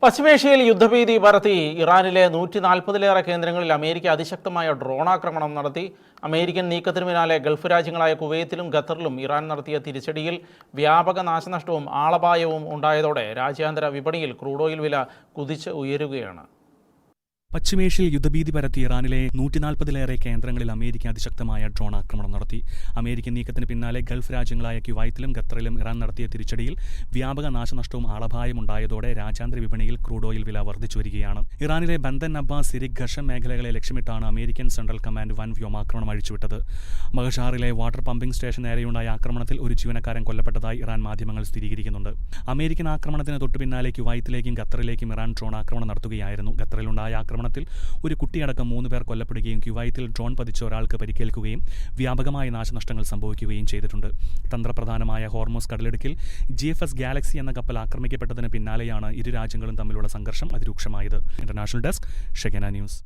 പശ്ചിമേഷ്യയിൽ യുദ്ധഭീതി പരത്തി ഇറാനിലെ 140-ലേറെ കേന്ദ്രങ്ങളിൽ അമേരിക്ക അതിശക്തമായ ഡ്രോണാക്രമണം നടത്തി. അമേരിക്കൻ നീക്കത്തിനു പിന്നാലെ ഗൾഫ് രാജ്യങ്ങളായ കുവൈത്തിലും ഖത്തറിലും ഇറാൻ നടത്തിയ തിരിച്ചടിയിൽ വ്യാപക നാശനഷ്ടവും ആളപായവും ഉണ്ടായതോടെ രാജ്യാന്തര വിപണിയിൽ ക്രൂഡ് ഓയിൽ വില കുതിച്ച് ഉയരുകയാണ്. പശ്ചിമേഷ്യയിൽ യുദ്ധഭീതി പരത്തി ഇറാനിലെ 140-ലേറെ കേന്ദ്രങ്ങളിൽ അമേരിക്ക അതിശക്തമായ ഡ്രോൺ ആക്രമണം നടത്തി. അമേരിക്കൻ നീക്കത്തിന് പിന്നാലെ ഗൾഫ് രാജ്യങ്ങളായ കുവൈത്തിലും ഖത്തറിലും ഇറാൻ നടത്തിയ തിരിച്ചടിയിൽ വ്യാപക നാശനഷ്ടവും ആളപായവും ഉണ്ടായതോടെ രാജ്യാന്തര വിപണിയിൽ ക്രൂഡ് ഓയിൽ വില വർദ്ധിച്ചു വരികയാണ്. ഇറാനിലെ ബന്ദൻ അബ്ബാസ്, സിരിക്, ഘർഷം മേഖലകളെ ലക്ഷ്യമിട്ടാണ് അമേരിക്കൻ സെൻട്രൽ കമാൻഡ് വൻ വ്യോമാക്രമണം അഴിച്ചുവിട്ടത്. മഹഷാറിലെ വാട്ടർ പമ്പിംഗ് സ്റ്റേഷൻ നേരെയുണ്ടായ ആക്രമണത്തിൽ ഒരു ജീവനക്കാരൻ കൊല്ലപ്പെട്ടതായി ഇറാൻ മാധ്യമങ്ങൾ സ്ഥിരീകരിക്കുന്നുണ്ട്. അമേരിക്കൻ ആക്രമണത്തിന് തൊട്ടുപിന്നാലെ കുവൈത്തിലേക്കും ഖത്തറിലേക്കും ഇറാൻ ഡ്രോൺ ആക്രമണം നടത്തുകയായിരുന്നു. ഖത്തറിലുണ്ടായ ആക്രമണത്തിൽ ഒരു കുട്ടിയടക്കം 3 പേർ കൊല്ലപ്പെടുകയും കുവൈത്തിൽ ഡ്രോൺ പതിച്ച ഒരാൾക്ക് പരിക്കേൽക്കുകയും വ്യാപകമായ നാശനഷ്ടങ്ങൾ സംഭവിക്കുകയും ചെയ്തിട്ടുണ്ട്. തന്ത്രപ്രധാനമായ ഹോർമൂസ് കടലിടുക്കിൽ GFS ഗാലക്സി എന്ന കപ്പൽ ആക്രമിക്കപ്പെട്ടതിന് പിന്നാലെയാണ് ഇരു രാജ്യങ്ങളും തമ്മിലുള്ള സംഘർഷം അതിരൂക്ഷമായത്. ഇന്റർനാഷണൽ ഡെസ്ക്, ഷെഗന ന്യൂസ്.